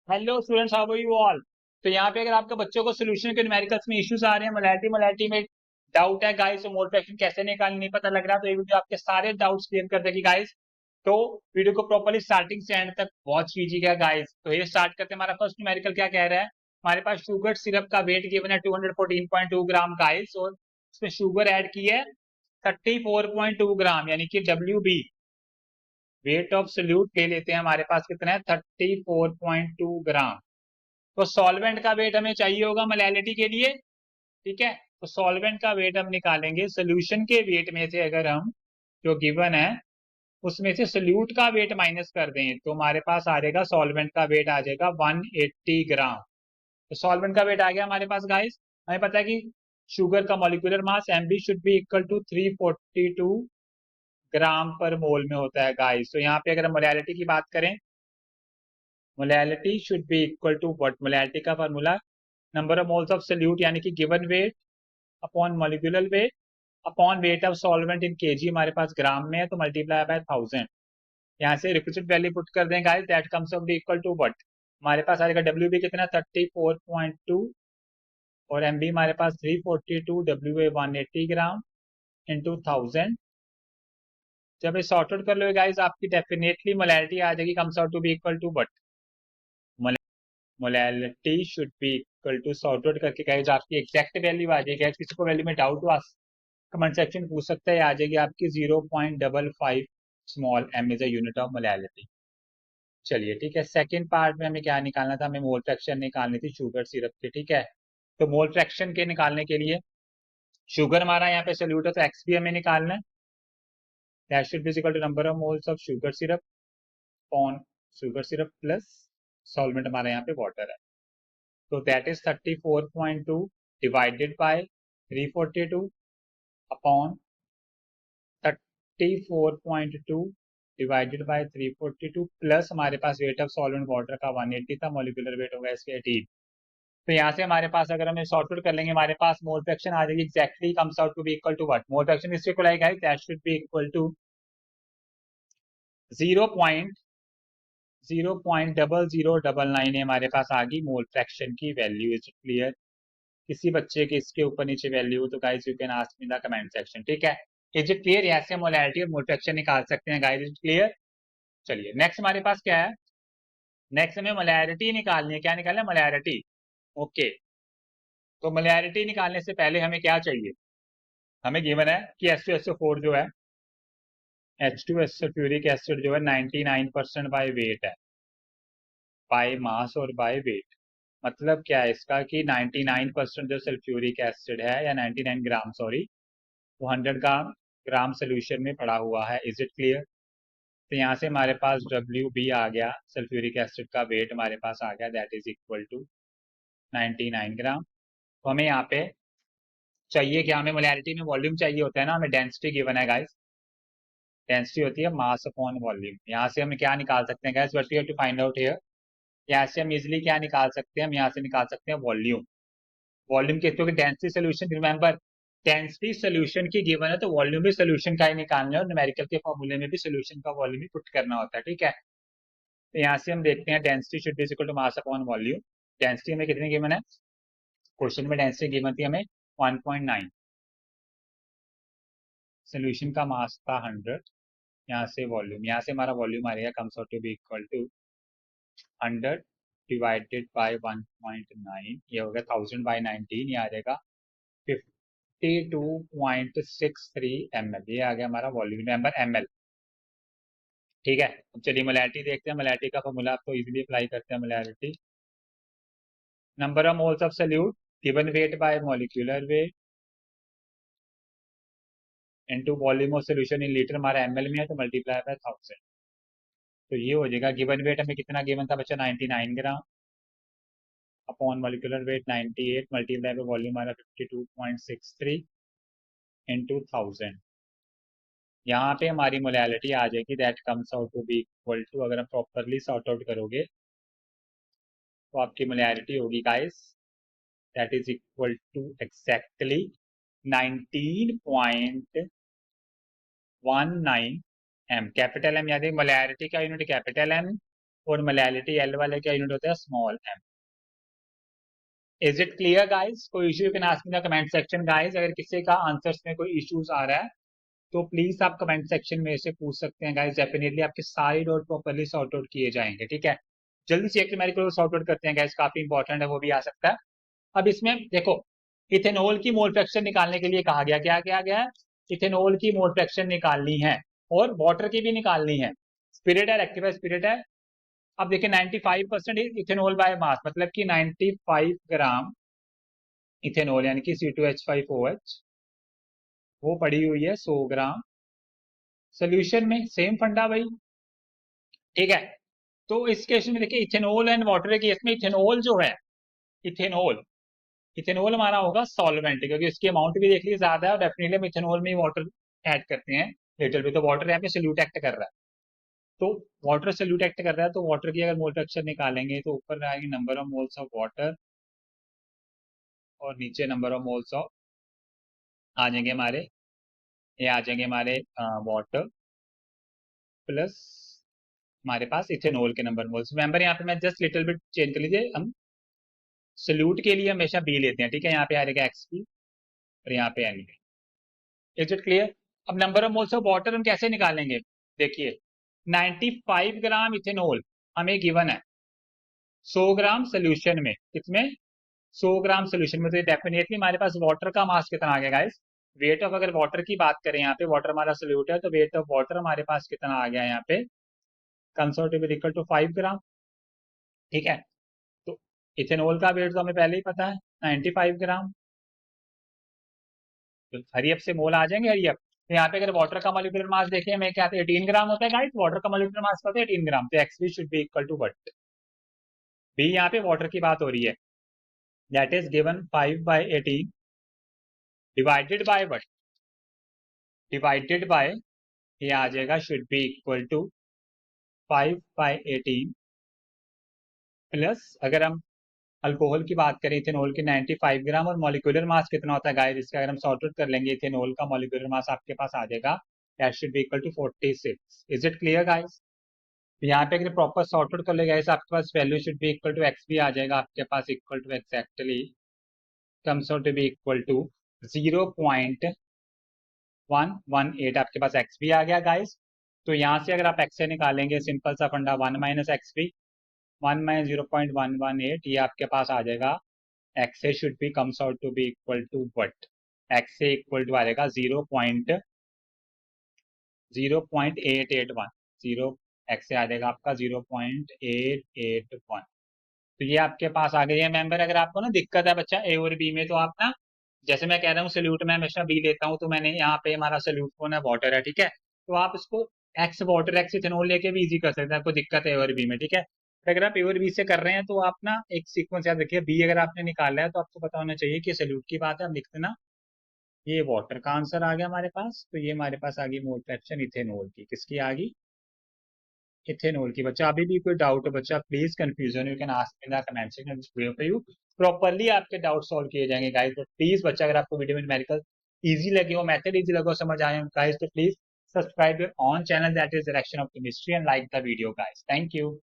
Hello students, how are you all. तो यहाँ पे अगर आपके बच्चों को सोल्यूशन के न्यूमेरिकल्स में इश्यूज आ रहे हैं, मोलैलिटी में डाउट है गाइस, तो मोल फ्रैक्शन कैसे निकालना नहीं पता लग रहा, तो ये वीडियो आपके सारे डाउट्स क्लियर कर देगी गाइस। तो वीडियो को प्रॉपर्ली स्टार्टिंग से एंड तक वॉच कीजिएगा गाइस। तो ये स्टार्ट करते हैं। हमारा फर्स्ट न्यूमेरिकल क्या कह रहा है। हमारे पास शुगर सिरप का वेट गिवन है 214.2 ग्राम गाइस, और इसमें शुगर ऐड की है 34.2 ग्राम, यानी कि WB वेट ऑफ सोल्यूट ले लेते हैं। हमारे पास कितना है 34.2 ग्राम। तो सॉल्वेंट का वेट हमें चाहिए होगा मोलैलिटी के लिए। ठीक है, तो सॉल्वेंट का वेट हम निकालेंगे सोल्यूशन के वेट में से। अगर हम जो गिवन है उसमें से सोल्यूट का वेट माइनस कर दें तो हमारे पास आ जाएगा सॉल्वेंट का वेट आ जाएगा 180 ग्राम। तो सॉल्वेंट का वेट आ गया हमारे पास गाइस। हमें पता है कि शुगर का molecular mass Mb should be equal to 342 gram per mole में होता है गाइस। तो यहाँ पे अगर हम मोलैलिटी की बात करें, molality should be equal to what, molality का formula number of moles of solute यानी कि given weight upon molecular weight upon weight of solvent in KG, हमारे पास ग्राम में है तो मल्टीप्लाई बाय 1000। यहाँ से रिक्विजिट वैल्यू पुट कर दें guys, that comes out equal to what. हमारे पास आएगा डब्ल्यू बी कितना 34.2, और एम बी हमारे पास 342, डब्ल्यू ए 180 ग्राम इंटू 1000। जब ये सॉर्ट आउट कर लो गाइस, आपकी डेफिनेटली मोलैलिटी आ जाएगी, comes out to be equal to what, molality should be equal to, sort out करके गाइस आपकी एग्जैक्ट वैल्यू आ जाएगी। किसी को वैल्यू में डाउट हुआ कमेंट सेक्शन पूछ सकता है, आ जाएगी आपकी 0.55 small m is a unit of molality. चलिए ठीक है, सेकंड पार्ट में हमें क्या निकालना था, हमें मोल फ्रैक्शन निकालनी थी शुगर सिरप की। ठीक है, तो मोल फ्रैक्शन के निकालने के लिए शुगर हमारा यहाँ पे सोल्यूट है तो एक्स भी हमें निकालना है। That should be equal to number of moles of sugar syrup on sugar syrup plus solvent हमारा यहाँ पे वाटर है। तो that is 34.2 divided by 342 upon 34.2 divided by 342 plus हमारे पास वेट ऑफ सॉल्वेंट वाटर का 180 था, मॉलिक्यूलर वेट होगा इसके 18। तो यहाँ से हमारे पास अगर हम सॉर्ट आउट कर लेंगे, हमारे पास मोल फ्रैक्शन आ जाएगी exactly comes out to be equal to what, mole fraction इससे को लाएगा that should be equal to 0.000099 हमारे पास आ गई मोल फ्रैक्शन की वैल्यू। Is clear. किसी बच्चे के इसके ऊपर नीचे वैल्यू हो तो guys you can ask me the comment section. ठीक है, इज इट क्लियर। यहाँ से मोलैलिटी और मोल फ्रैक्शन निकाल सकते हैं गाइस, इज क्लियर। चलिए नेक्स्ट हमारे पास क्या है, नेक्स्ट हमें मोलैरिटी निकालनी है। क्या निकालना है, मोलैरिटी। ओके, तो मोलैरिटी निकालने से पहले हमें क्या चाहिए, हमें गिवन है कि H2SO4 जो है, H2S सल्फ्यूरिक एसिड जो है 99% बाय वेट है, बाय मास और बाय वेट। मतलब क्या है इसका कि 99% जो सल्फ्यूरिक एसिड है, या 99 ग्राम सॉरी, वो 100 ग्राम सोल्यूशन में पड़ा हुआ है। Is it clear. तो यहाँ से हमारे पास WB आ गया, सल्फ्यूरिक एसिड का वेट हमारे पास आ गया, दैट इज इक्वल टू 99 ग्राम। तो हमें यहाँ पे चाहिए क्या, हमें मोलैलिटी में वॉल्यूम चाहिए होता है ना, हमें डेंसिटी गिवन है गाइस। डेंसिटी होती है मास अपॉन वॉल्यूम। यहाँ से हम क्या निकाल सकते हैं guys, what we have to find out here. यहाँ से हम इजिली क्या निकाल सकते हैं, हम यहाँ से निकाल सकते हैं वॉल्यूम। वॉल्यूम के, क्योंकि density solution, remember density solution की गिवन है तो वॉल्यूम भी सोल्यूशन का ही निकालना है, और न्यूमेरिकल के फॉर्मूले में भी सोल्यूशन का वॉल्यूम ही पुट करना होता है। ठीक है, तो यहाँ से हम देखते हैं density should be equal to mass upon volume. Density हमें कितनी गिवन है, क्वेश्चन में डेंसिटी गिवन थी हमें 1.9, सोल्यूशन का मास था 100, यहाँ से वॉल्यूम, यहाँ से हमारा वॉल्यूम आ रहेगा comes out to be equal to 100 divided by 1.9, ये हो गया 1000 बाय 19, ये आ जाएगा 52.63 ml, ये आ गया हमारा वॉल्यूम नंबर ml। ठीक है, अब चलिए मोलैलिटी देखते हैं। मोलैलिटी का फॉर्मूला आपको इजीली अप्लाई करते हैं। Molality number of moles of solute given weight by molecular weight into volume of solution in litre, हमारा ml में है तो मल्टीप्लाई बाय 1000। तो ये हो जाएगा, गिवन वेट हमें कितना गिवन था बच्चा 99 ग्राम upon molecular wait 98 multiply by volume हमारा 52.63 इंटू 1000। यहाँ पे हमारी मोलैलिटी आ जाएगी, that comes out to be equal to, अगर आप प्रॉपरली सॉर्ट आउट करोगे तो आपकी मोलैलिटी होगी guys, that is equal to exactly 19.19 m। Capital M याद है, मोलैरिटी का यूनिट कैपिटल M, और मोलैलिटी एल वाले का यूनिट होता है small M. Is it clear guys? कोई issue you can ask in the comment section guys. अगर किसी का आंसर्स में कोई इश्यूज आ रहा है तो प्लीज आप कमेंट सेक्शन में से पूछ सकते हैं गाइस। डेफिनेटली आपके सारे डाउट प्रॉपर्ली सॉर्ट आउट किए जाएंगे, ठीक है। जल्दी से एक न्यूमेरिकल सॉर्ट आउट करते हैं गाइस, काफी इंपॉर्टेंट है, वो भी आ सकता है। अब इसमें देखो, इथेनॉल की मोल फ्रैक्शन निकालने के लिए कहा गया, क्या क्या गया है? इथेनॉल की मोल फ्रैक्शन निकालनी है और वाटर की भी निकालनी है। स्पिरिट है, रेक्टिफाइड स्पिरिट है। अब देखिए 95% इथेनॉल बाय मास, मतलब कि 95 ग्राम इथेनॉल यानी कि C2H5OH, वो पड़ी हुई है 100 ग्राम सोल्यूशन में। सेम फंडा भाई, ठीक है। तो इस केस में देखिए इथेनॉल एंड वाटर के केस में इथेनॉल जो है, इथेनॉल इथेनॉल हमारा होगा सॉल्वेंट, क्योंकि इसकी अमाउंट भी देख लीजिए ज्यादा है और डेफिनेटली हम इथेनॉल में ही वाटर ऐड करते हैं लिटिल भी। तो वाटर यहाँ पे सोल्यूट एक्ट कर रहा है, तो वाटर सोल्यूट एक्ट कर रहा है, तो वाटर की अगर मोल फ्रैक्शन निकालेंगे तो ऊपर आएगी number of moles of water और नीचे नंबर ऑफ मोल्स ऑफ आ जाएंगे हमारे, ये आ जाएंगे हमारे वाटर प्लस हमारे पास इथेनॉल के नंबर मोल्स। मेंबर यहाँ पे मैं जस्ट लिटिल बिट चेंज कर लीजिए, हम सोल्यूट के लिए हमेशा बी लेते हैं, ठीक है। यहाँ पे आ जाएगा एक्स पी और यहाँ पे N B. Is it clear? अब number of moles of water हम कैसे निकालेंगे? देखिए 95 ग्राम इथेनॉल हमें गिवन है 100 ग्राम सोल्यूशन में, कितने? 100 ग्राम सोल्यूशन में। तो डेफिनेटली हमारे पास वाटर का मास कितना आ गया गाइस? वेट ऑफ, अगर वाटर की बात करें, यहाँ पे वाटर हमारा सोल्यूट है, तो वेट ऑफ वाटर हमारे पास कितना आ गया यहाँ पे? कंसर्वेटिव इक्वल टू 5 ग्राम, ठीक है। तो इथेनॉल का वेट तो हमें पहले ही पता है 95 ग्राम। तो हरी अप से मोल आ जाएंगे हरी अप। तो यहाँ पे अगर वाटर का मॉलिक्यूलर मास देखें हमें क्या 18 ग्राम होता है गाइस, वाटर का मॉलिक्यूलर मास होता है 18 ग्राम। तो X B should be equal to what? B, यहाँ पे वाटर की बात हो रही है, that is given 5/18 divided by what? Divided by, ये आ जाएगा should be equal to 5/18 plus, अगर हम अल्कोहल की बात करें इथेनॉल की 95 ग्राम, और मॉलिक्यूलर मास कितना होता है गाइस इसका? अगर हम सॉर्ट आउट कर लेंगे इथेनॉल का मॉलिक्यूलर मास आपके पास आ जाएगा, that should be equal to 46। Is it clear guys? यहाँ पे अगर प्रॉपर सॉर्ट आउट कर ले गाइस, आपके पास value should be equal to X भी आ जाएगा आपके पास, equal to exactly comes out to be equal to 0.118। आपके पास एक्स भी आ गया गाइस। तो यहाँ से अगर आप एक्स से निकालेंगे, सिंपल सा फंडा 1 माइनस एक्स भी, 1 माइनस 0.118, ये आपके पास आ जाएगा। X A should be comes out to be equal to what? X A equal to आ जाएगा 0.0881, जीरो, एक्स ए आ जाएगा आपका 0.881। तो ये आपके पास आ गई है मेंबर। अगर आपको ना दिक्कत है बच्चा ए और बी में, तो आप ना, जैसे मैं कह रहा हूँ सोल्यूट में हमेशा बी लेता हूँ, तो मैंने यहाँ पे हमारा सोल्यूट कौन है? वाटर है, ठीक है। तो आप इसको एक्स वाटर एक्स इथेनॉल लेके भी इजी कर सकते हैं, आपको दिक्कत है ए और बी में, ठीक है। तो अगर आप ए और बी से कर रहे हैं तो आप ना एक सीक्वेंस याद रखिए, बी अगर आपने निकाला है तो आपको पता होना चाहिए कि सोल्यूट की बात है, आप लिख देना। ये वाटर का आंसर आ गया हमारे पास, तो ये हमारे पास आ गई मोल फ्रैक्शन इथेनॉल की, किसकी आ गई? इथेनॉल की। बच्चा अभी भी कोई डाउट है बच्चा, please confusion you can ask in the comment section for you, properly आपके डाउट सॉल्व किए जाएंगे गाइस। तो प्लीज बच्चा, अगर आपको वीडियो में न्यूमेरिकल इजी लगे हो, मेथड इजी लगे हो, समझ आए गाइस, तो please subscribe your on channel that is direction of chemistry and like the video guys. Thank you.